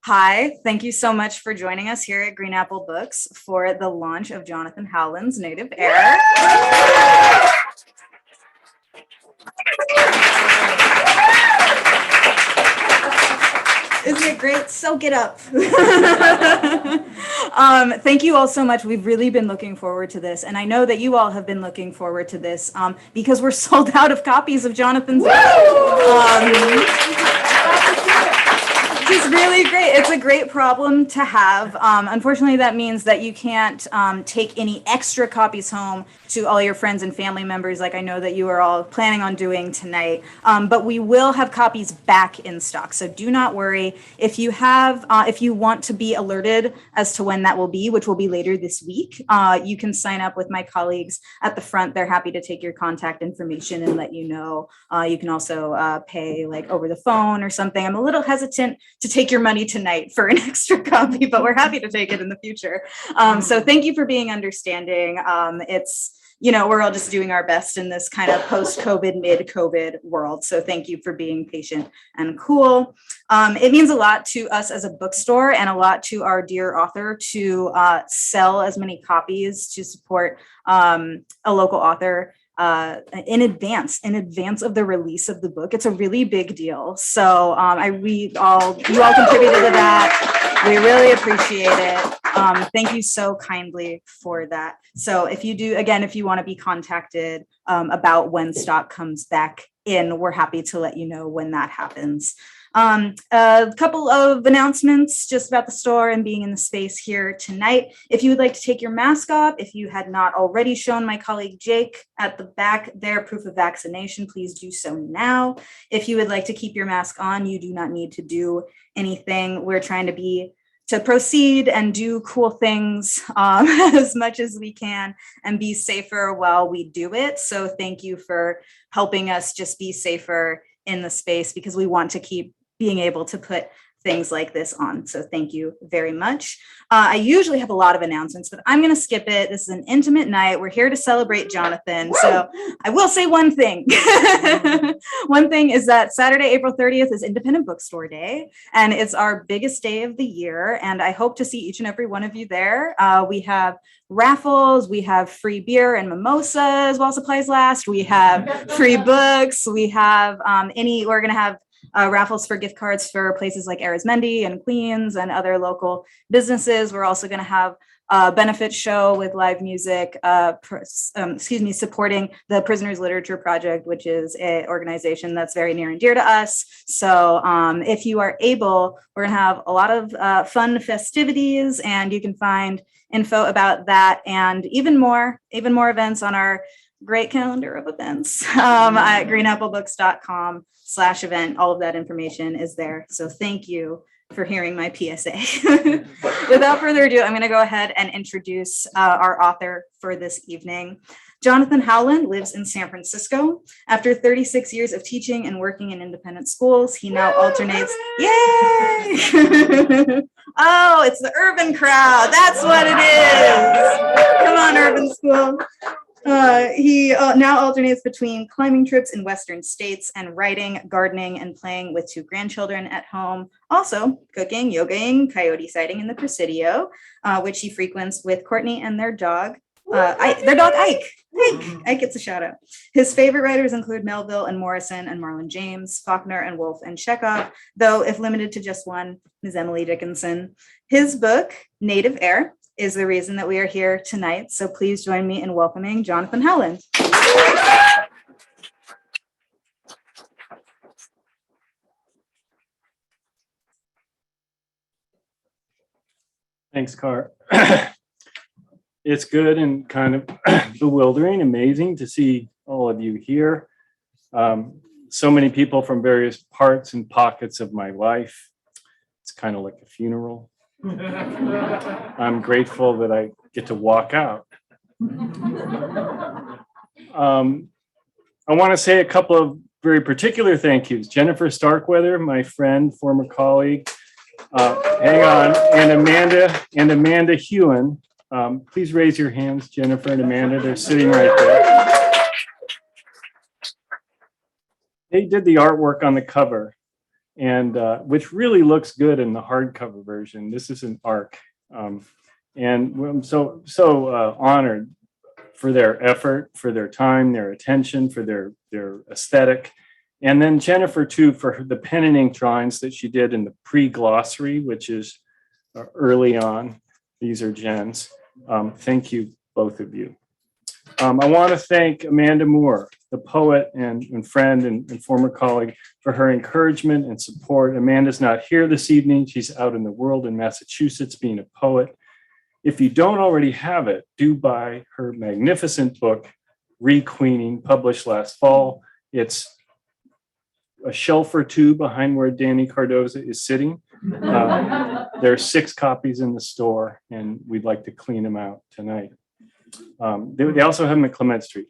Hi, thank you so much for joining us here at Green Apple Books for the launch of Jonathan Howland's Native Air. Isn't it great? Soak it up. Thank you all so much. We've really been looking forward to this. And I know that you all have been looking forward to this because we're sold out of copies of Jonathan's book. It's really great. It's a great problem to have. Unfortunately, that means that you can't take any extra copies home to all your friends and family members, like I know that you are all planning on doing tonight. But we will have copies back in stock, so do not worry. If you want to be alerted as to when that will be, which will be later this week, you can sign up with my colleagues at the front. They're happy to take your contact information and let you know. You can also pay like over the phone or something. I'm a little hesitant to take your money tonight for an extra copy, but we're happy to take it in the future. So thank you for being understanding. We're all just doing our best in this kind of post-COVID, mid-COVID world. So thank you for being patient and cool. It means a lot to us as a bookstore and a lot to our dear author to sell as many copies to support a local author in advance of the release of the book. It's a really big deal. So you all contributed to that. We really appreciate it. Thank you so kindly for that. So if you want to be contacted about when stock comes back in, we're happy to let you know when that happens. A couple of announcements just about the store and being in the space here tonight. If you would like to take your mask off, if you had not already shown my colleague Jake at the back there proof of vaccination, please do so now. If you would like to keep your mask on, you do not need to do anything. We're trying to proceed and do cool things as much as we can and be safer while we do it. So thank you for helping us just be safer in the space because we want to keep being able to put things like this on. So thank you very much. I usually have a lot of announcements, but I'm going to skip it. This is an intimate night. We're here to celebrate Jonathan. So I will say one thing. One thing is that Saturday, April 30th is Independent Bookstore Day, and it's our biggest day of the year. And I hope to see each and every one of you there. We have raffles, we have free beer and mimosas while supplies last. We have free books. We have we're going to have raffles for gift cards for places like Arizmendi and Queens and other local businesses. We're also going to have a benefit show with live music, supporting the Prisoners Literature Project, which is an organization that's very near and dear to us. So if you are able, we're going to have a lot of fun festivities, and you can find info about that and even more events on our great calendar of events at greenapplebooks.com/event. All of that information is there. So thank you for hearing my PSA. Without further ado, I'm going to go ahead and introduce our author for this evening. Jonathan Howland lives in San Francisco. After 36 years of teaching and working in independent schools, he now alternates. Yay! Oh, it's the urban crowd. That's what it is. Come on, urban school. He now alternates between climbing trips in Western states and writing, gardening, and playing with 2 grandchildren at home. Also, cooking, yogaing, coyote sighting in the Presidio, which he frequents with Courtney and their dog, Ike. Ike gets a shout out. His favorite writers include Melville and Morrison and Marlon James, Faulkner and Woolf and Chekhov, though if limited to just one, is Emily Dickinson. His book, Native Air, is the reason that we are here tonight. So please join me in welcoming Jonathan Howland. Thanks, Car. It's good and kind of bewildering, amazing to see all of you here. So many people from various parts and pockets of my life. It's kind of like a funeral. I'm grateful that I get to walk out. I want to say a couple of very particular thank yous. Jennifer Starkweather, my friend, former colleague, hang on, and Amanda Hewen. Please raise your hands, Jennifer and Amanda. They're sitting right there. They did the artwork on the cover. and which really looks good in the hardcover version. This is an ARC. And I'm so honored for their effort, for their time, their attention, for their aesthetic. And then Jennifer, too, for the pen and ink drawings that she did in the pre-glossary, which is early on. These are Jen's. Thank you, both of you. I want to thank Amanda Moore, the poet and friend and former colleague, for her encouragement and support. Amanda's not here this evening. She's out in the world in Massachusetts being a poet. If you don't already have it, do buy her magnificent book, Requeening, published last fall. It's a shelf or two behind where Danny Cardoza is sitting. There are 6 copies in the store, and we'd like to clean them out tonight. They also have them at Clement Street.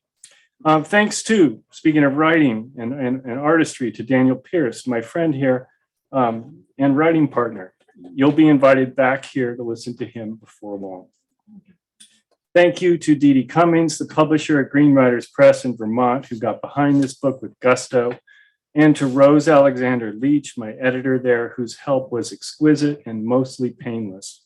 Thanks to, speaking of writing and artistry, to Daniel Pierce, my friend here and writing partner. You'll be invited back here to listen to him before long. Thank you to Dee Dee Cummings, the publisher at Green Writers Press in Vermont, who got behind this book with gusto, and to Rose Alexander Leach, my editor there, whose help was exquisite and mostly painless.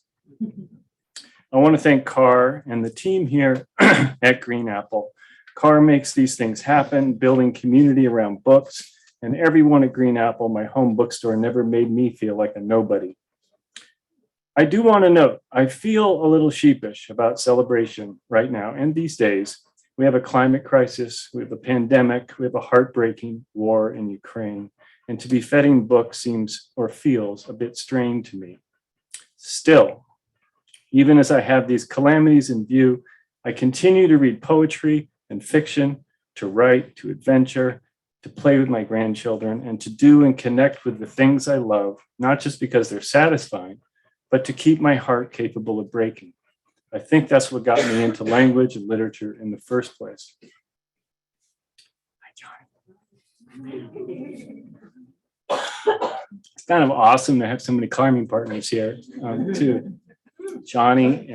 I want to thank Carr and the team here at Green Apple. Carr makes these things happen, building community around books, and everyone at Green Apple, my home bookstore, never made me feel like a nobody. I do want to note, I feel a little sheepish about celebration right now and these days. We have a climate crisis, we have a pandemic, we have a heartbreaking war in Ukraine, and to be fetting books seems or feels a bit strained to me. Still, even as I have these calamities in view, I continue to read poetry and fiction, to write, to adventure, to play with my grandchildren, and to do and connect with the things I love, not just because they're satisfying, but to keep my heart capable of breaking. I think that's what got me into language and literature in the first place. Hi, Johnny. It's kind of awesome to have so many climbing partners here, too. Johnny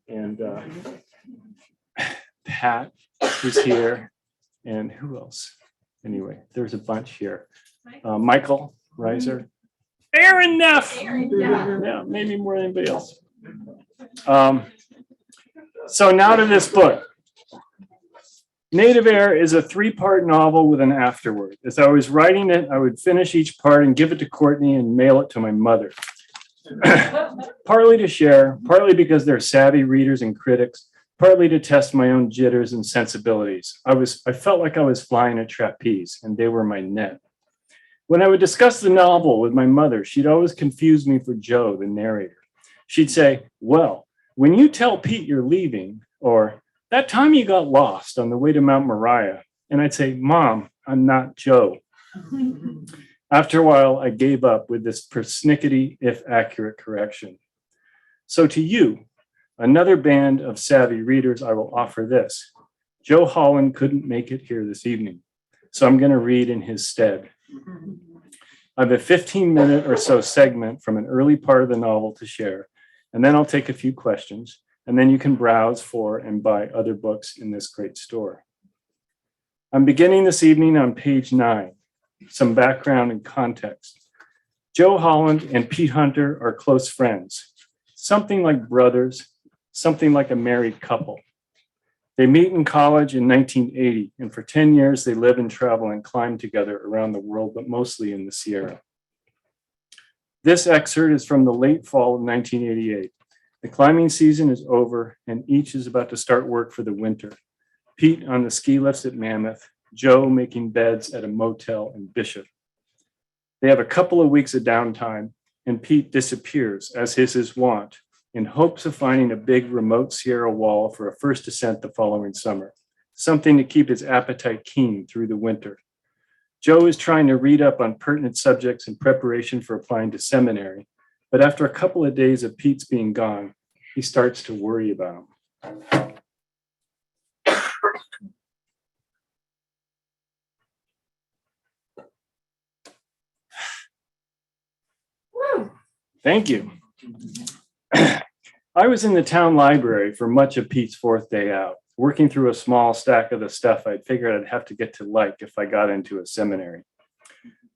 and Pat is here, and who else? Anyway, there's a bunch here. Michael Reiser. Aaron Neff. Yeah, maybe more than anybody else. So now to this book. Native Air is a 3-part novel with an afterword. As I was writing it, I would finish each part and give it to Courtney and mail it to my mother. Partly to share, partly because they're savvy readers and critics, partly to test my own jitters and sensibilities. I felt like I was flying a trapeze, and they were my net. When I would discuss the novel with my mother, she'd always confuse me for Joe, the narrator. She'd say, well, when you tell Pete you're leaving, or that time you got lost on the way to Mount Moriah, and I'd say, Mom, I'm not Joe. After a while, I gave up with this persnickety, if accurate, correction. So to you, another band of savvy readers, I will offer this. Joe Howland couldn't make it here this evening, so I'm going to read in his stead. I have a 15-minute or so segment from an early part of the novel to share, and then I'll take a few questions, and then you can browse for and buy other books in this great store. I'm beginning this evening on page 9, some background and context. Joe Howland and Pete Hunter are close friends, something like brothers, something like a married couple. They meet in college in 1980, and for 10 years they live and travel and climb together around the world, but mostly in the Sierra. This excerpt is from the late fall of 1988. The climbing season is over, and each is about to start work for the winter. Pete on the ski lifts at Mammoth, Joe making beds at a motel in Bishop. They have a couple of weeks of downtime, and Pete disappears, as is his wont, in hopes of finding a big remote Sierra wall for a first ascent the following summer, something to keep his appetite keen through the winter. Joe is trying to read up on pertinent subjects in preparation for applying to seminary, but after a couple of days of Pete's being gone, he starts to worry about him. Thank you. I was in the town library for much of Pete's 4th day out, working through a small stack of the stuff I'd figured I'd have to get to like if I got into a seminary.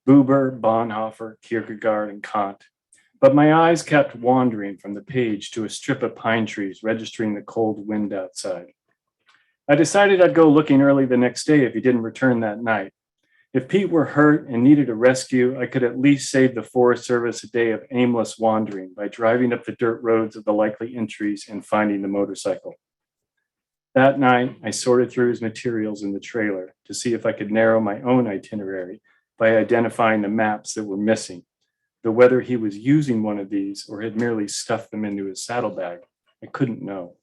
Buber, Bonhoeffer, Kierkegaard, and Kant. But my eyes kept wandering from the page to a strip of pine trees registering the cold wind outside. I decided I'd go looking early the next day if he didn't return that night. If Pete were hurt and needed a rescue, I could at least save the Forest Service a day of aimless wandering by driving up the dirt roads of the likely entries and finding the motorcycle. That night, I sorted through his materials in the trailer to see if I could narrow my own itinerary by identifying the maps that were missing. Though whether he was using one of these or had merely stuffed them into his saddlebag, I couldn't know.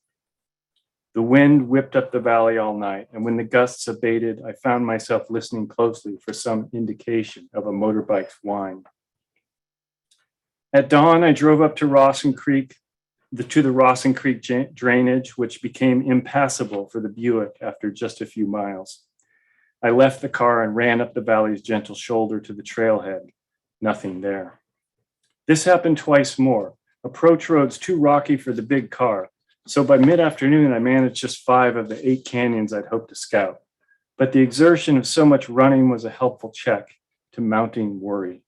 The wind whipped up the valley all night, and when the gusts abated, I found myself listening closely for some indication of a motorbike's whine. At dawn, I drove up to the Rawson Creek drainage, which became impassable for the Buick after just a few miles. I left the car and ran up the valley's gentle shoulder to the trailhead. Nothing there. This happened twice more. Approach roads too rocky for the big car. So by mid-afternoon, I managed just 5 of the 8 canyons I'd hoped to scout. But the exertion of so much running was a helpful check to mounting worry.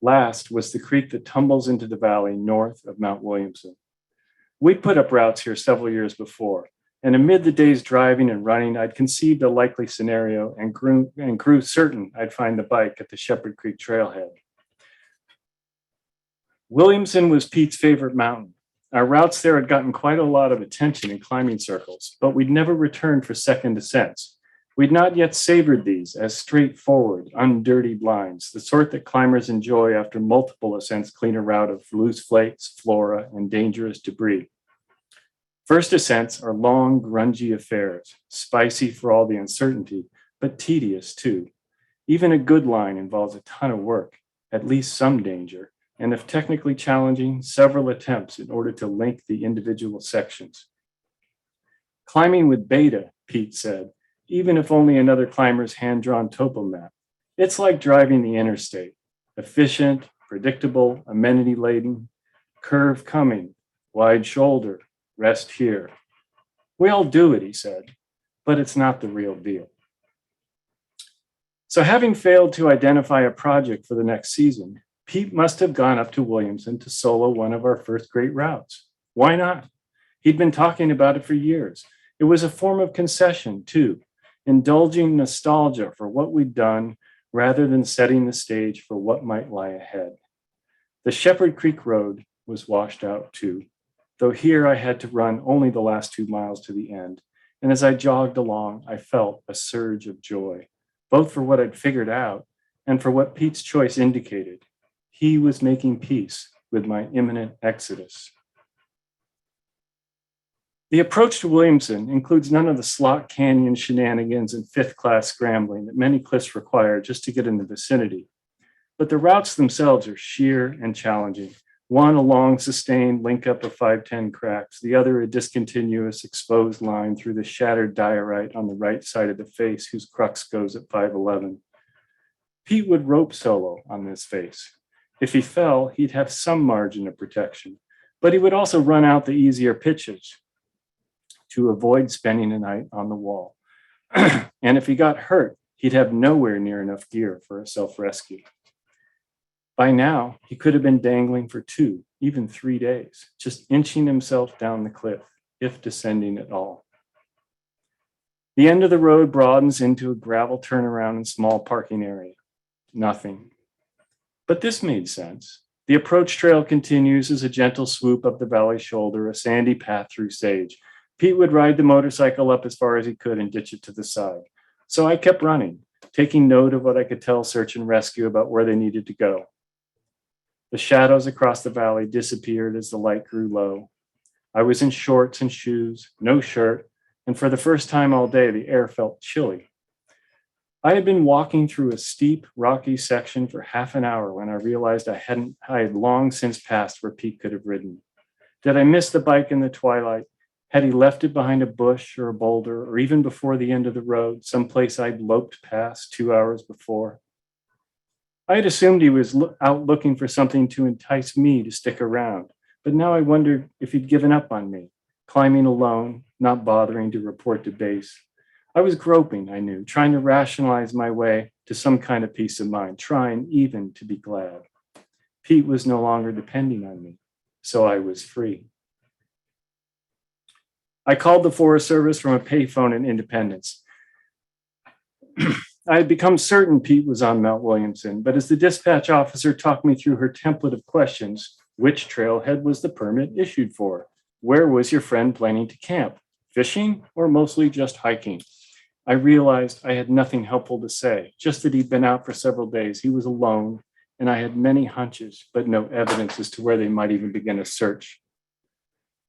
Last was the creek that tumbles into the valley north of Mount Williamson. We'd put up routes here several years before, and amid the day's driving and running, I'd conceived a likely scenario and grew certain I'd find the bike at the Shepherd Creek trailhead. Williamson was Pete's favorite mountain. Our routes there had gotten quite a lot of attention in climbing circles, but we'd never returned for second ascents. We'd not yet savored these as straightforward, undirty blinds, the sort that climbers enjoy after multiple ascents clean a route of loose flakes, flora, and dangerous debris. First ascents are long, grungy affairs, spicy for all the uncertainty, but tedious too. Even a good line involves a ton of work, at least some danger, and if technically challenging, several attempts in order to link the individual sections. Climbing with beta, Pete said, even if only another climber's hand-drawn topo map. It's like driving the interstate, efficient, predictable, amenity-laden, curve coming, wide shoulder, rest here. We all do it, he said, but it's not the real deal. So having failed to identify a project for the next season, Pete must have gone up to Williamson to solo one of our first great routes. Why not? He'd been talking about it for years. It was a form of concession, too, indulging nostalgia for what we'd done rather than setting the stage for what might lie ahead. The Shepherd Creek Road was washed out, too, though here I had to run only the last 2 miles to the end. And as I jogged along, I felt a surge of joy, both for what I'd figured out and for what Pete's choice indicated. He was making peace with my imminent exodus. The approach to Williamson includes none of the slot canyon shenanigans and fifth-class scrambling that many cliffs require just to get in the vicinity. But the routes themselves are sheer and challenging. One a long, sustained link-up of 510 cracks, the other a discontinuous exposed line through the shattered diorite on the right side of the face whose crux goes at 511. Pete would rope solo on this face. If he fell, he'd have some margin of protection, but he would also run out the easier pitches to avoid spending a night on the wall. And if he got hurt, he'd have nowhere near enough gear for a self-rescue. By now, he could have been dangling for 2, even 3 days, just inching himself down the cliff, if descending at all. The end of the road broadens into a gravel turnaround and small parking area. Nothing. But this made sense. The approach trail continues as a gentle swoop up the valley shoulder, a sandy path through sage. Pete would ride the motorcycle up as far as he could and ditch it to the side. So I kept running, taking note of what I could tell search and rescue about where they needed to go. The shadows across the valley disappeared as the light grew low. I was in shorts and shoes, no shirt, and for the first time all day, the air felt chilly. I had been walking through a steep, rocky section for half an hour when I realized I had long since passed where Pete could have ridden. Did I miss the bike in the twilight? Had he left it behind a bush or a boulder, or even before the end of the road, someplace I'd loped past 2 hours before? I had assumed he was out looking for something to entice me to stick around, but now I wondered if he'd given up on me, climbing alone, not bothering to report to base. I was groping, I knew, trying to rationalize my way to some kind of peace of mind, trying even to be glad. Pete was no longer depending on me, so I was free. I called the Forest Service from a payphone in Independence. I had become certain Pete was on Mount Williamson, but as the dispatch officer talked me through her template of questions, which trailhead was the permit issued for? Where was your friend planning to camp? Fishing or mostly just hiking? I realized I had nothing helpful to say, just that he'd been out for several days. He was alone, and I had many hunches, but no evidence as to where they might even begin a search.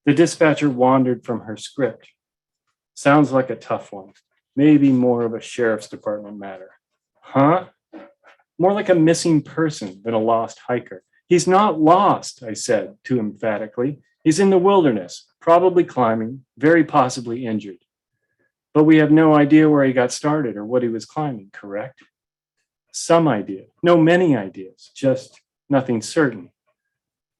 The dispatcher wandered from her script. Sounds like a tough one. Maybe more of a sheriff's department matter. Huh? More like a missing person than a lost hiker. He's not lost, I said too emphatically. He's in the wilderness, probably climbing, very possibly injured. But we have no idea where he got started or what he was climbing, correct? Some idea. No, many ideas, just nothing certain.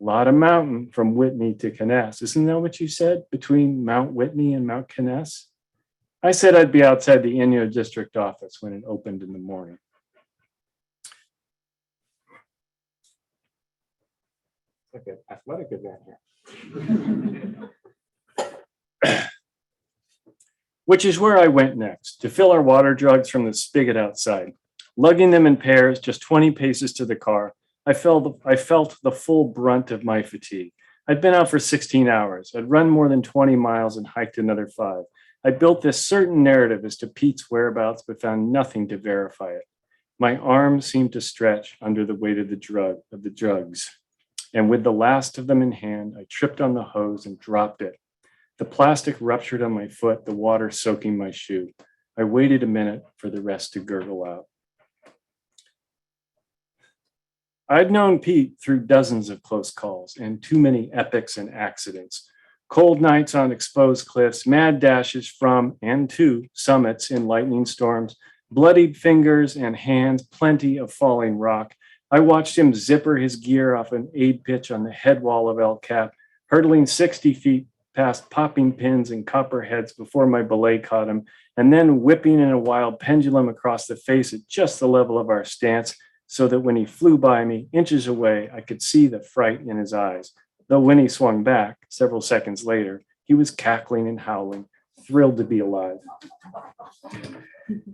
A lot of mountain from Whitney to Canas. Isn't that what you said? Between Mount Whitney and Mount Canas? I said I'd be outside the Inyo district office when it opened in the morning. Like an athletic event here. Which is where I went next, to fill our water jugs from the spigot outside. Lugging them in pairs, just 20 paces to the car, I felt the full brunt of my fatigue. I'd been out for 16 hours. I'd run more than 20 miles and hiked another 5. I built this certain narrative as to Pete's whereabouts, but found nothing to verify it. My arms seemed to stretch under the weight of the drugs. And with the last of them in hand, I tripped on the hose and dropped it. The plastic ruptured on my foot, the water soaking my shoe. I waited a minute for the rest to gurgle out. I'd known Pete through dozens of close calls and too many epics and accidents. Cold nights on exposed cliffs, mad dashes from and to summits in lightning storms, bloodied fingers and hands, plenty of falling rock. I watched him zipper his gear off an aid pitch on the head wall of El Cap, hurtling 60 feet past popping pins and copperheads before my belay caught him, and then whipping in a wild pendulum across the face at just the level of our stance, so that when he flew by me, inches away, I could see the fright in his eyes. Though when he swung back, several seconds later, he was cackling and howling, thrilled to be alive.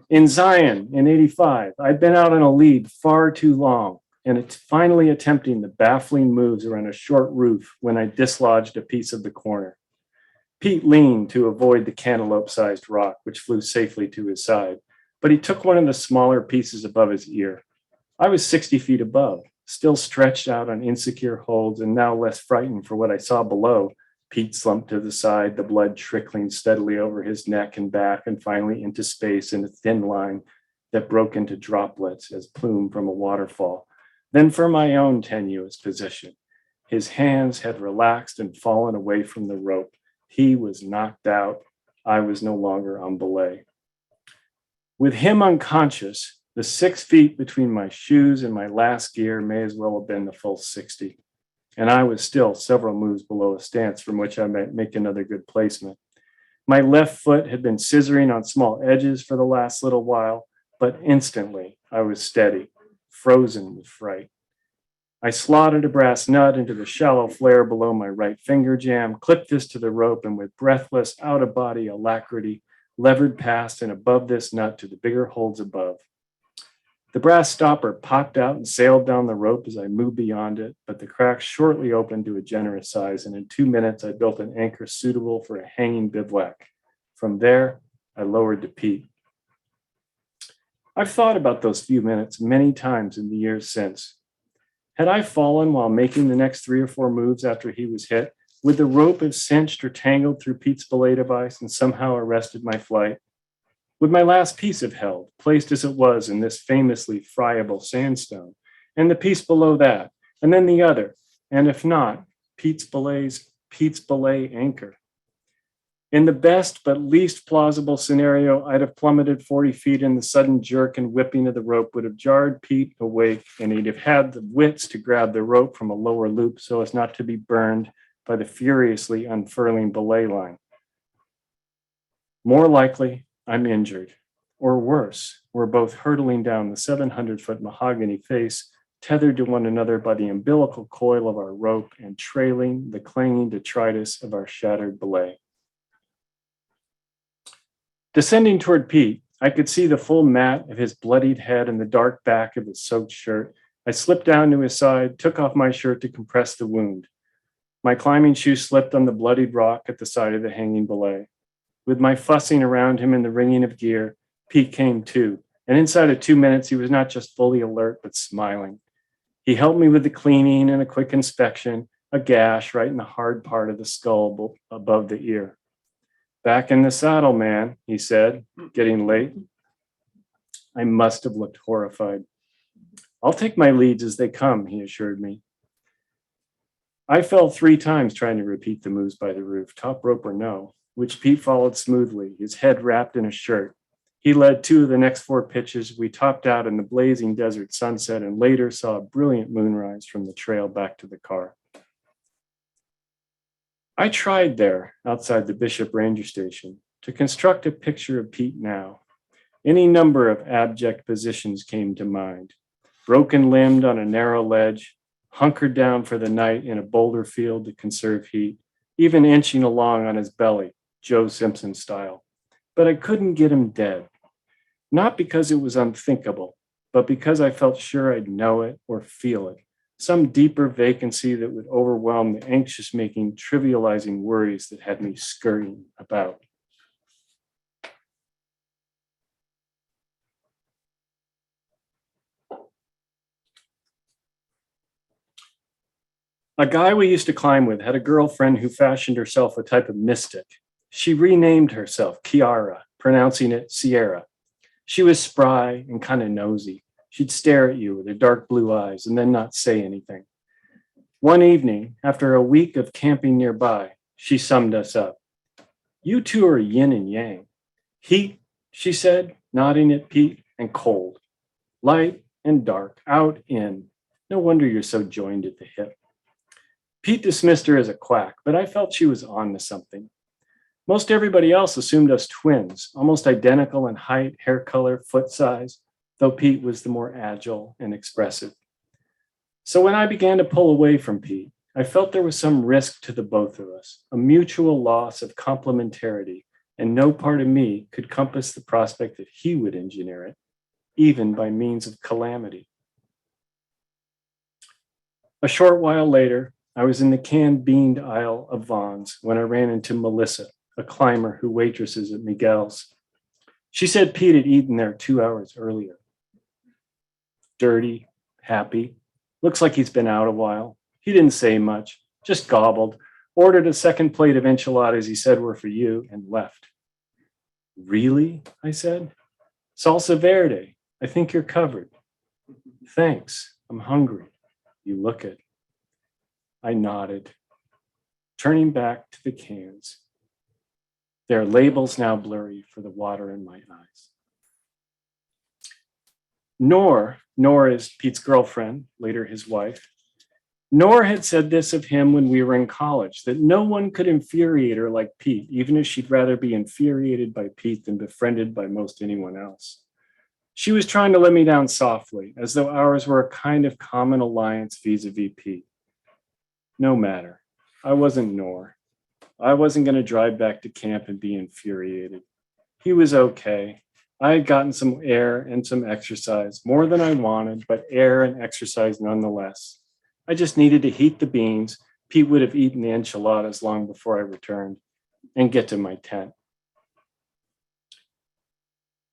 In Zion, in '85, I'd been out on a lead far too long, and it's finally attempting the baffling moves around a short roof when I dislodged a piece of the corner. Pete leaned to avoid the cantaloupe-sized rock, which flew safely to his side, but he took one of the smaller pieces above his ear. I was 60 feet above, still stretched out on insecure holds and now less frightened for what I saw below. Pete slumped to the side, the blood trickling steadily over his neck and back and finally into space in a thin line that broke into droplets as plume from a waterfall. Then for my own tenuous position. His hands had relaxed and fallen away from the rope. He was knocked out. I was no longer on belay. With him unconscious, the 6 feet between my shoes and my last gear may as well have been the full 60. And I was still several moves below a stance from which I might make another good placement. My left foot had been scissoring on small edges for the last little while, but instantly I was steady, frozen with fright. I slotted a brass nut into the shallow flare below my right finger jam, clipped this to the rope, and with breathless, out-of-body alacrity, levered past and above this nut to the bigger holds above. The brass stopper popped out and sailed down the rope as I moved beyond it, but the crack shortly opened to a generous size, and in 2 minutes I built an anchor suitable for a hanging bivouac. From there, I lowered to Pete. I've thought about those few minutes many times in the years since. Had I fallen while making the next 3 or 4 moves after he was hit, would the rope have cinched or tangled through Pete's belay device and somehow arrested my flight? Would my last piece have held, placed as it was in this famously friable sandstone, and the piece below that, and then the other, and if not, Pete's belay anchor? In the best but least plausible scenario, I'd have plummeted 40 feet, and the sudden jerk and whipping of the rope would have jarred Pete awake, and he'd have had the wits to grab the rope from a lower loop so as not to be burned by the furiously unfurling belay line. More likely, I'm injured. or worse, were both hurtling down the 700-foot mahogany face, tethered to one another by the umbilical coil of our rope and trailing the clanging detritus of our shattered belay. Descending toward Pete, I could see the full mat of his bloodied head and the dark back of his soaked shirt. I slipped down to his side, took off my shirt to compress the wound. My climbing shoe slipped on the bloodied rock at the side of the hanging belay. With my fussing around him and the ringing of gear, Pete came to, and inside of 2 minutes, he was not just fully alert, but smiling. He helped me with the cleaning and a quick inspection, a gash right in the hard part of the skull above the ear. "Back in the saddle, man," he said, getting late. I must have looked horrified. "I'll take my leads as they come," he assured me. I fell 3 times trying to repeat the moves by the roof, top rope or no, which Pete followed smoothly, his head wrapped in a shirt. He led 2 of the next 4 pitches. We topped out in the blazing desert sunset and later saw a brilliant moonrise from the trail back to the car. I tried there, outside the Bishop Ranger Station, to construct a picture of Pete now. Any number of abject positions came to mind. Broken-limbed on a narrow ledge, hunkered down for the night in a boulder field to conserve heat, even inching along on his belly, Joe Simpson style. But I couldn't get him dead. Not because it was unthinkable, but because I felt sure I'd know it or feel it, some deeper vacancy that would overwhelm the anxious-making, trivializing worries that had me scurrying about. A guy we used to climb with had a girlfriend who fashioned herself a type of mystic. She renamed herself Kiara, pronouncing it Sierra. She was spry and kind of nosy. She'd stare at you with her dark blue eyes and then not say anything. One evening, after a week of camping nearby, she summed us up. "You two are yin and yang. Heat," she said, nodding at Pete, "and cold. Light and dark, out, in. No wonder you're so joined at the hip." Pete dismissed her as a quack, but I felt she was on to something. Most everybody else assumed us twins, almost identical in height, hair color, foot size, though Pete was the more agile and expressive. So when I began to pull away from Pete, I felt there was some risk to the both of us, a mutual loss of complementarity, and no part of me could compass the prospect that he would engineer it, even by means of calamity. A short while later, I was in the canned beaned aisle of Vaughn's when I ran into Melissa, a climber who waitresses at Miguel's. She said Pete had eaten there 2 hours earlier. Dirty, happy, looks like he's been out a while. He didn't say much, just gobbled, ordered a second plate of enchiladas he said were for you, and left. "Really?" I said. "Salsa verde. I think you're covered." "Thanks. I'm hungry. You look it." I nodded, turning back to the cans. Their labels now blurry for the water in my eyes. Nor is Pete's girlfriend, later his wife. Nor had said this of him when we were in college, that no one could infuriate her like Pete, even if she'd rather be infuriated by Pete than befriended by most anyone else. She was trying to let me down softly, as though ours were a kind of common alliance vis-a-vis Pete. No matter. I wasn't Nor. I wasn't going to drive back to camp and be infuriated. He was okay. I had gotten some air and some exercise, more than I wanted, but air and exercise nonetheless. I just needed to heat the beans. Pete would have eaten the enchiladas long before I returned, and get to my tent.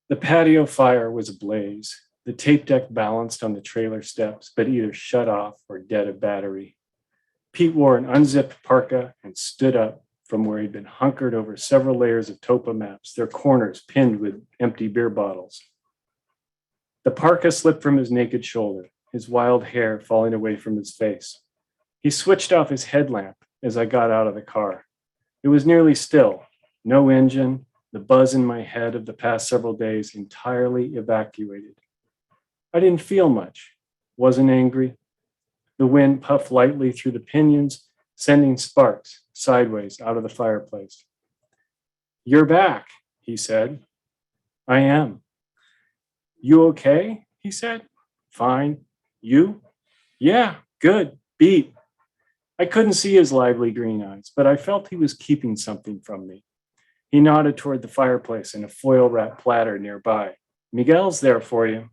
The patio fire was ablaze. The tape deck balanced on the trailer steps, but either shut off or dead of battery. Pete wore an unzipped parka and stood up from where he'd been hunkered over several layers of topo maps, their corners pinned with empty beer bottles. The parka slipped from his naked shoulder, his wild hair falling away from his face. He switched off his headlamp as I got out of the car. It was nearly still, no engine, the buzz in my head of the past several days entirely evacuated. I didn't feel much, wasn't angry. The wind puffed lightly through the pinions, sending sparks sideways out of the fireplace. "You're back," he said. "I am. You okay? He said. Fine. You? Yeah, good. Beat. I couldn't see his lively green eyes, but I felt he was keeping something from me. He nodded toward the fireplace and a foil wrapped platter nearby. Miguel's there for you.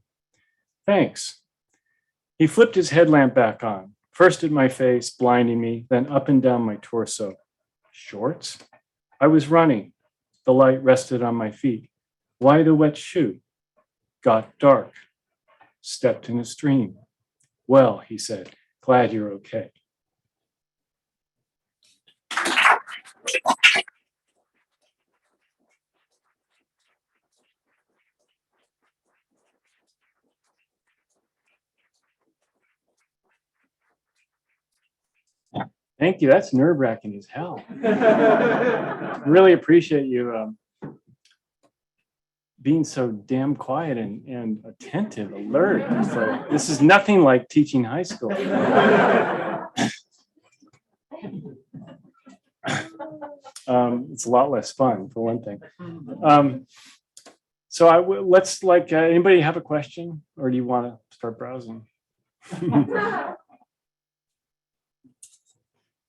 Thanks. He flipped his headlamp back on, first at my face, blinding me, then up and down my torso. Shorts? I was running. The light rested on my feet. Why the wet shoe? Got dark. Stepped in a stream. Well, he said, glad you're okay. Thank you. That's nerve-wracking as hell. Really appreciate you being so damn quiet and attentive, alert. It's like, this is nothing like teaching high school. It's a lot less fun, for one thing. Let's anybody have a question, or do you want to start browsing?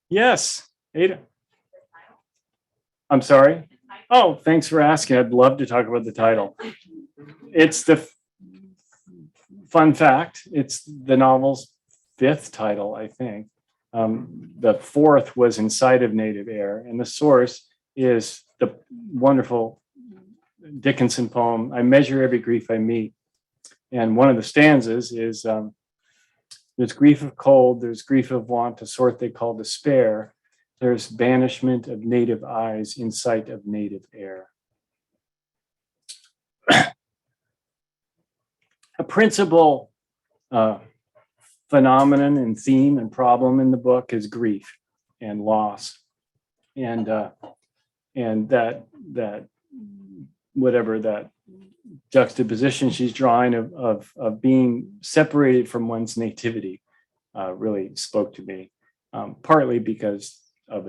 Yes, Ada. I'm sorry. Oh, thanks for asking. I'd love to talk about the title. It's the fun fact. It's the novel's 5th title, I think. The 4th was Inside of Native Air, and the source is the wonderful Dickinson poem, I Measure Every Grief I Meet. And one of the stanzas is, there's grief of cold, there's grief of want, a sort they call despair. There's banishment of native eyes in sight of native air. A principal phenomenon and theme and problem in the book is grief and loss, and that whatever that juxtaposition she's drawing of being separated from one's nativity really spoke to me, partly because of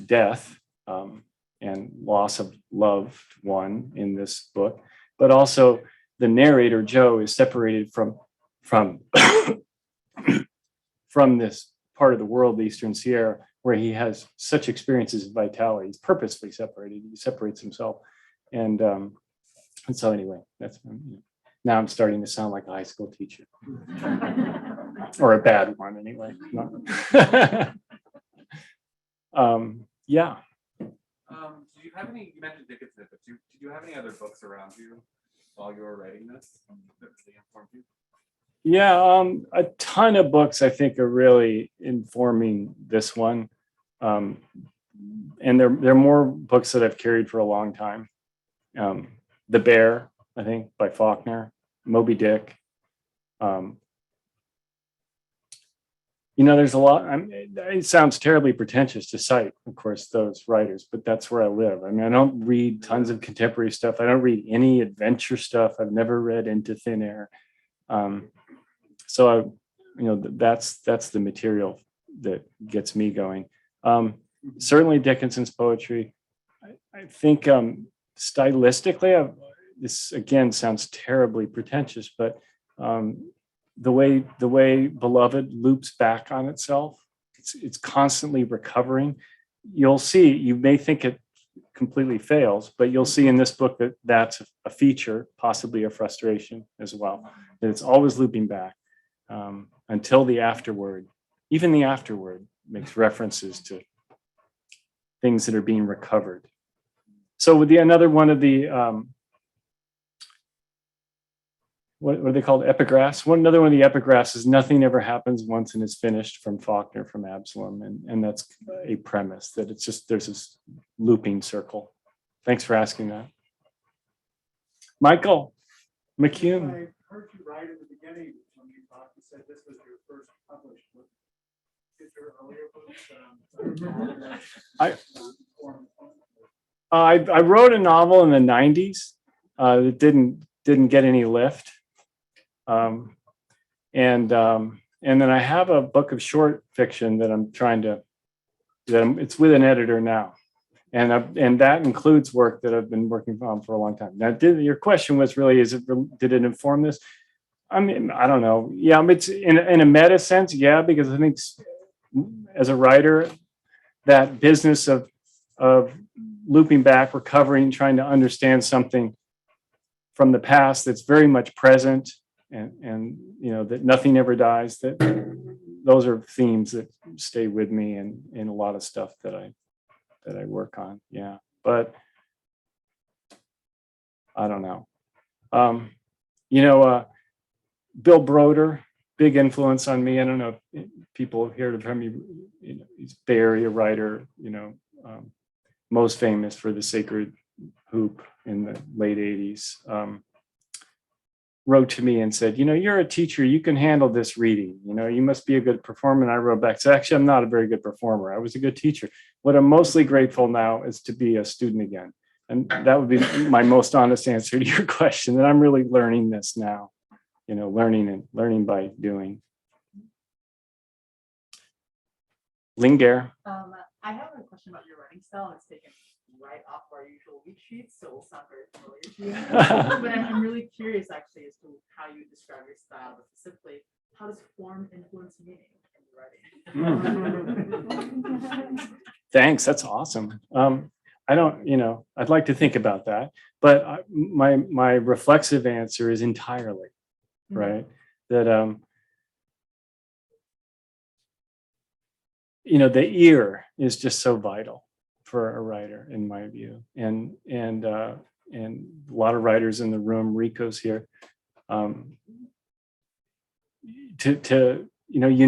death and loss of loved one in this book, but also the narrator Joe is separated from this part of the world, the Eastern Sierra, where he has such experiences of vitality. He's purposefully separated. He separates himself, and so anyway, that's now I'm starting to sound like a high school teacher, or a bad one anyway. Yeah. Do you have any? You mentioned Dickinson, but did you have any other books around you while you were writing this that really informed you? Yeah, a ton of books I think are really informing this one, and they're more books that I've carried for a long time. The Bear, I think, by Faulkner, Moby Dick. There's a lot. It sounds terribly pretentious to cite, of course, those writers, but that's where I live. I mean, I don't read tons of contemporary stuff. I don't read any adventure stuff. I've never read Into Thin Air. So that's the material that gets me going. Certainly Dickinson's poetry. I think stylistically, this again sounds terribly pretentious, but the way Beloved loops back on itself, it's constantly recovering. You'll see, you may think it completely fails, but you'll see in this book that that's a feature, possibly a frustration as well, that it's always looping back until the afterword. Even the afterword makes references to things that are being recovered. So with another one of the what are they called? Epigraphs. Another one of the epigraphs is nothing ever happens once and is finished, from Faulkner, from Absalom. And that's a premise that it's just, there's this looping circle. Thanks for asking that. Michael McCune. I heard you right at the beginning when you talked, you said this was your first published book. Did your earlier books? I wrote a novel in the 90s that didn't get any lift. And then I have a book of short fiction that it's with an editor now. And that includes work that I've been working on for a long time. Now, your question was really, did it inform this? I mean, I don't know. Yeah, it's in a meta sense, yeah, because I think as a writer, that business of looping back, recovering, trying to understand something from the past that's very much present, and that nothing ever dies. That those are themes that stay with me in a lot of stuff that I work on. Yeah, but I don't know. Bill Broder, big influence on me. I don't know if people here have heard me. He's Bay Area writer. Most famous for The Sacred Hoop in the late '80s. Wrote to me and said, you're a teacher, you can handle this reading, you must be a good performer. And I wrote back, so actually, I'm not a very good performer. I was a good teacher. What I'm mostly grateful now is to be a student again. And that would be my most honest answer to your question, that I'm really learning this now, learning by doing. Linger. I have a question about your writing style, and it's taken right off our usual week sheets, so it will sound very familiar to you. But I'm really curious, actually, as to how you describe your style, but specifically, how does form influence meaning in your writing? Thanks, that's awesome. I don't, I'd like to think about that, but my reflexive answer is entirely, right? That, the ear is just so vital for a writer, in my view, and a lot of writers in the room. Rico's here. You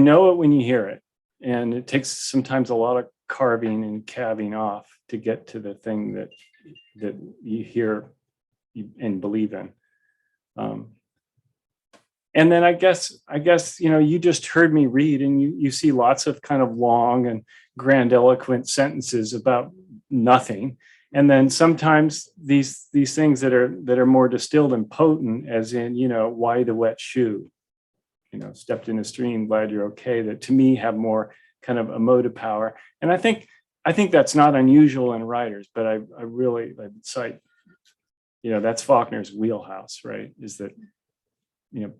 know it when you hear it, and it takes sometimes a lot of carving and calving off to get to the thing that you hear and believe in. And then I guess, you just heard me read, and you see lots of kind of long and grandiloquent sentences about nothing. And then sometimes these things that are more distilled and potent, as in, why the wet shoe, stepped in a stream, glad you're okay, that to me have more kind of emotive power. And I think that's not unusual in writers, but I cite, that's Faulkner's wheelhouse, right? Is that,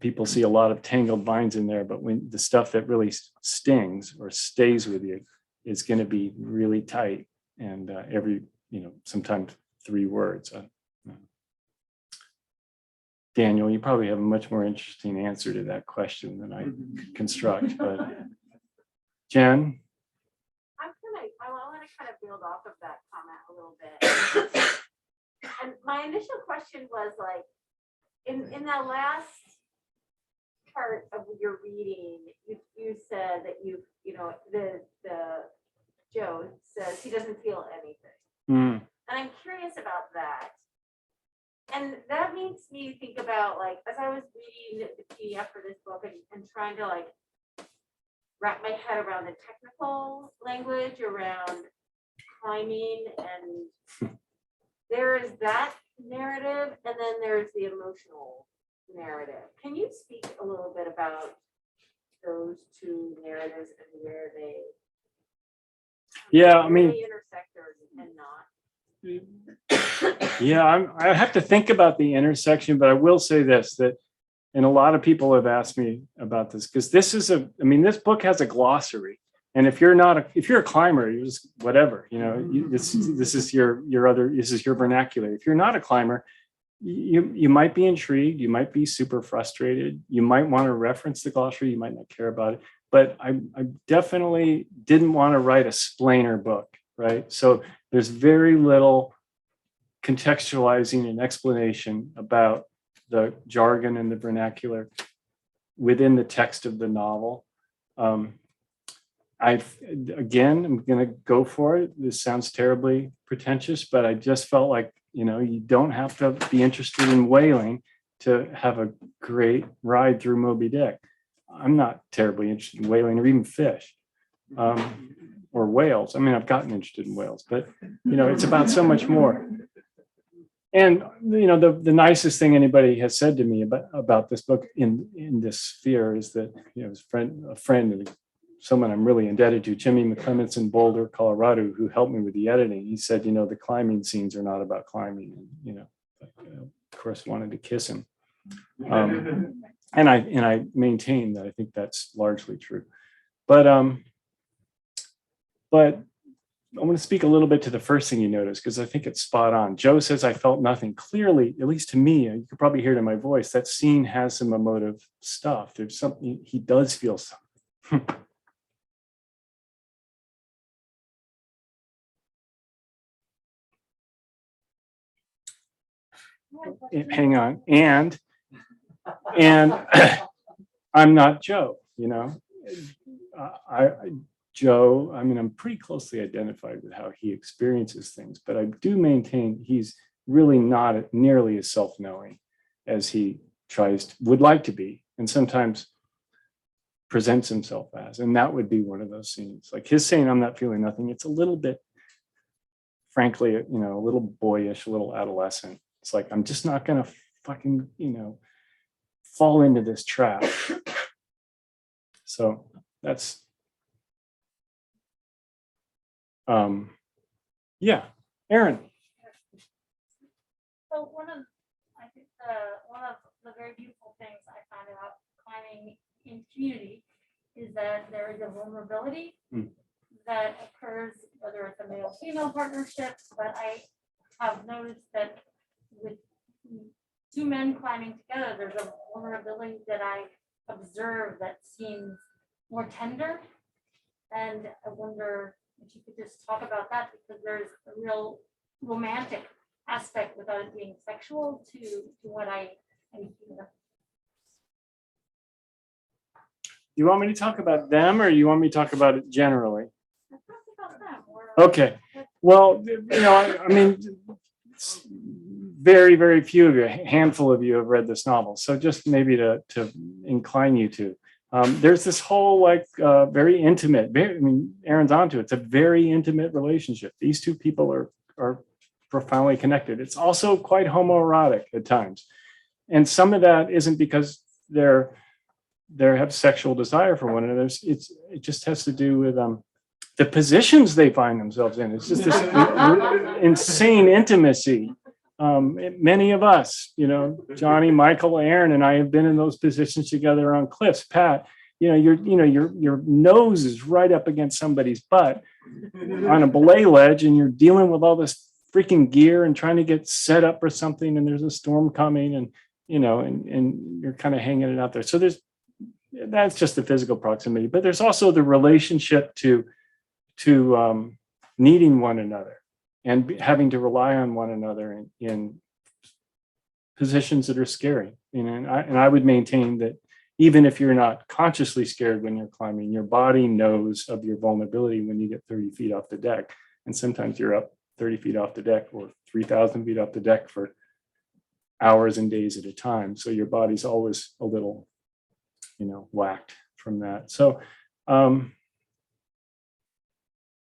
people see a lot of tangled vines in there, but when the stuff that really stings or stays with you is going to be really tight, and every, sometimes 3 words. Daniel, you probably have a much more interesting answer to that question than I could construct, but Jen? I want to kind of build off of that comment a little bit. And my initial question was like, in that last part of your reading, you said that the Joe says he doesn't feel anything. And I'm curious about that. And that makes me think about, like, as I was reading the PDF for this book and trying to like wrap my head around the technical language around climbing, and there is that narrative, and then there's the emotional narrative. Can you speak a little bit about those 2 narratives and where they intersect and not? Yeah, I have to think about the intersection, but I will say this, that, and a lot of people have asked me about this, because this book has a glossary. And if you're a climber, you're just whatever, this is your vernacular. If you're not a climber, you might be intrigued, you might be super frustrated, you might want to reference the glossary, you might not care about it. But I definitely didn't want to write a splainer book, right? So there's very little contextualizing and explanation about the jargon and the vernacular within the text of the novel. I'm going to go for it. This sounds terribly pretentious, but I just felt like, you don't have to be interested in whaling to have a great ride through Moby Dick. I'm not terribly interested in whaling or even fish, or whales. I've gotten interested in whales, but it's about so much more. And the nicest thing anybody has said to me about this book in this sphere is that a friend someone I'm really indebted to, Jimmy McClements in Boulder, Colorado, who helped me with the editing. He said, the climbing scenes are not about climbing. And, of course, wanted to kiss him. And I maintain that I think that's largely true. But I want to speak a little bit to the first thing you noticed, because I think it's spot on. Joe says, I felt nothing. Clearly, at least to me, you could probably hear it in my voice, that scene has some emotive stuff. There's something, he does feel something. Hang on. And I'm not Joe, Joe, I'm pretty closely identified with how he experiences things, but I do maintain he's really not nearly as self-knowing as he would like to be, and sometimes presents himself as. And that would be one of those scenes. Like his saying, I'm not feeling nothing. It's a little bit, frankly, a little boyish, a little adolescent. It's like, I'm just not going to fucking, fall into this trap. So that's, yeah, Aaron. So one of the very beautiful things I found about climbing in community is that there is a vulnerability that occurs, whether it's a male-female partnership, but I have noticed that with two men climbing together, there's a vulnerability that I observe that seems more tender. And I wonder if you could just talk about that, because there's a real romantic aspect without it being sexual to what I am here. You want me to talk about them, or you want me to talk about it generally? Let's talk about them. Okay. Well, very, very few of you, a handful of you have read this novel. So just maybe to incline you to. There's this whole very intimate, Aaron's onto it. It's a very intimate relationship. These two people are profoundly connected. It's also quite homoerotic at times. And some of that isn't because they have sexual desire for one another. It just has to do with the positions they find themselves in. It's just this insane intimacy. Many of us, Johnny, Michael, Aaron, and I have been in those positions together on cliffs. Pat, your nose is right up against somebody's butt on a belay ledge, and you're dealing with all this freaking gear and trying to get set up for something, and there's a storm coming, and and you're kind of hanging it out there. So that's just the physical proximity, but there's also the relationship to needing one another and having to rely on one another in positions that are scary. And I would maintain that even if you're not consciously scared when you're climbing, your body knows of your vulnerability when you get 30 feet off the deck. And sometimes you're up 30 feet off the deck or 3,000 feet off the deck for hours and days at a time. So your body's always a little, whacked from that. So,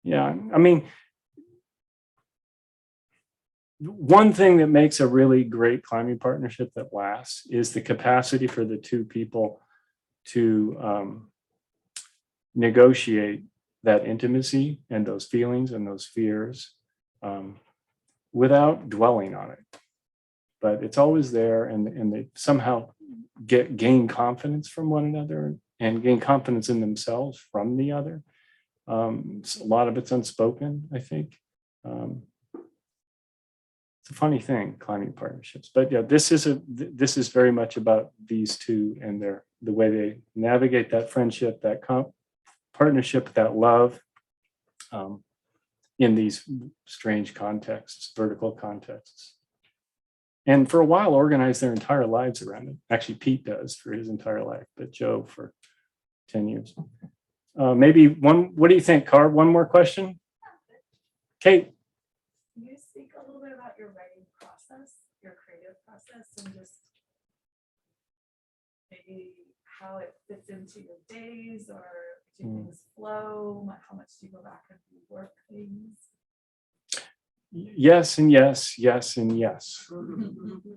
yeah, one thing that makes a really great climbing partnership that lasts is the capacity for the two people to negotiate that intimacy and those feelings and those fears without dwelling on it. But it's always there, and they somehow gain confidence from one another and gain confidence in themselves from the other. A lot of it's unspoken, I think. It's a funny thing, climbing partnerships. But yeah, this is very much about these two and the way they navigate that friendship, that partnership, that love in these strange contexts, vertical contexts. And for a while, organize their entire lives around it. Actually, Pete does for his entire life, but Joe for 10 years. Maybe one, what do you think, Carb? One more question? Kate. Can you speak a little bit about your writing process, your creative process, and just maybe how it fits into your days, or do things flow? How much do you go back and rework things? Yes and yes, yes and yes.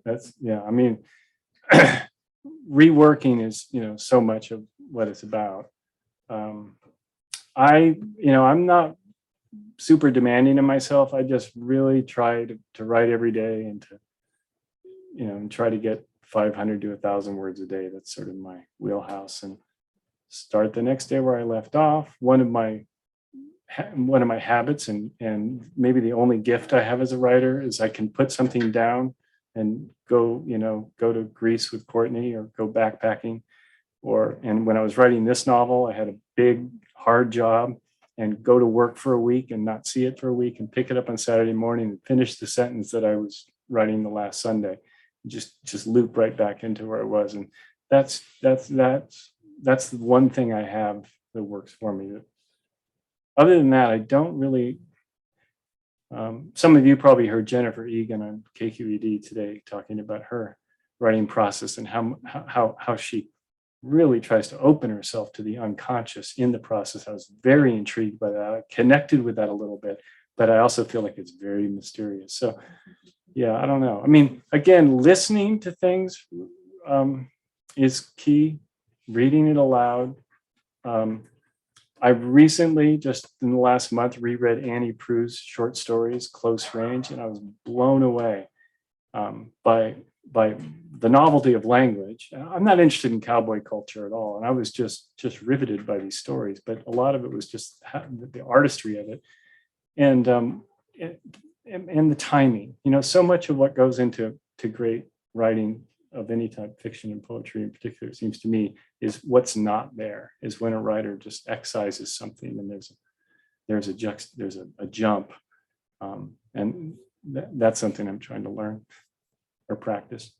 That's, yeah, reworking is, so much of what it's about. I'm not super demanding of myself. I just really try to write every day and to, and try to get 500 to 1,000 words a day. That's sort of my wheelhouse, and start the next day where I left off. One of my habits, and maybe the only gift I have as a writer, is I can put something down and go to Greece with Courtney or go backpacking. And when I was writing this novel, I had a big, hard job, and go to work for a week and not see it for a week, and pick it up on Saturday morning and finish the sentence that I was writing the last Sunday. Just loop right back into where I was. And that's the one thing I have that works for me. Other than that, I don't really. Some of you probably heard Jennifer Egan on KQED today talking about her writing process and how she really tries to open herself to the unconscious in the process. I was very intrigued by that. I connected with that a little bit, but I also feel like it's very mysterious. So yeah, I don't know. I mean, again, listening to things is key. Reading it aloud. I've recently, just in the last month, reread Annie Proulx's short stories, Close Range, and I was blown away by the novelty of language. I'm not interested in cowboy culture at all, and I was just riveted by these stories. But a lot of it was just the artistry of it, and the timing. So much of what goes into great writing of any type, fiction and poetry in particular, it seems to me, is what's not there, is when a writer just excises something and there's a jump, and that's something I'm trying to learn or practice.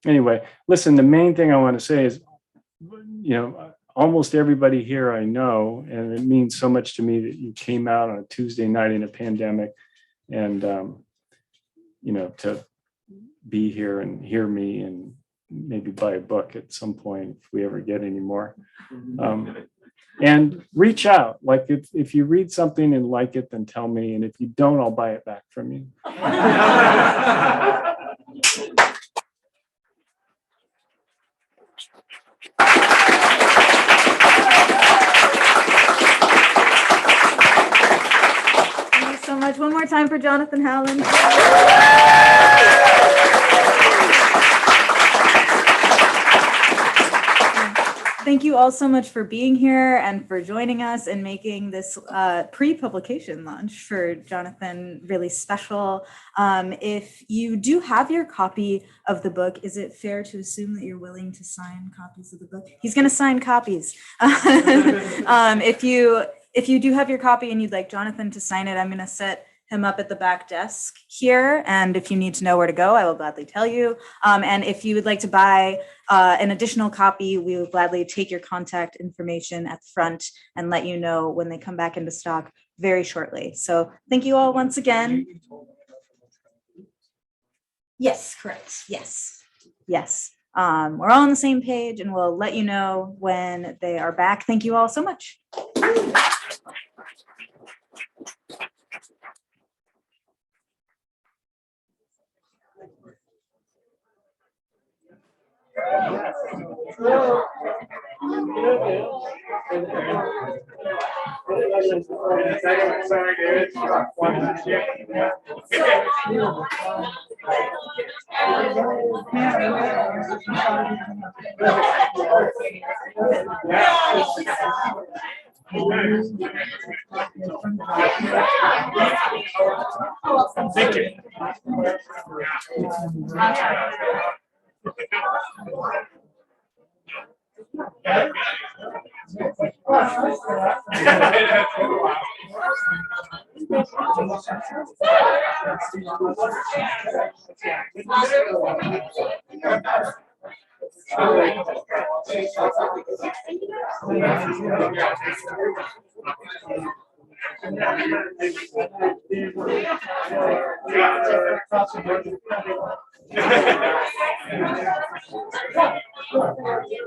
Anyway, listen, the main thing I want to say is, almost everybody here I know, and it means so much to me that you came out on a Tuesday night in a pandemic, and to be here and hear me, and maybe buy a book at some point if we ever get any more. And reach out. Like if you read something and like it, then tell me. And if you don't, I'll buy it back from you. Thank you so much. One more time for Jonathan Howland. Thank you all so much for being here and for joining us and making this pre-publication launch for Jonathan really special. If you do have your copy of the book, is it fair to assume that you're willing to sign copies of the book? He's going to sign copies. If you do have your copy and you'd like Jonathan to sign it, I'm going to set him up at the back desk here. And if you need to know where to go, I will gladly tell you. And if you would like to buy an additional copy, we will gladly take your contact information at the front and let you know when they come back into stock very shortly. So thank you all once again. Yes, correct. Yes. We're all on the same page, and we'll let you know when they are back. Thank you all so much. Sorry, dude. Thank you.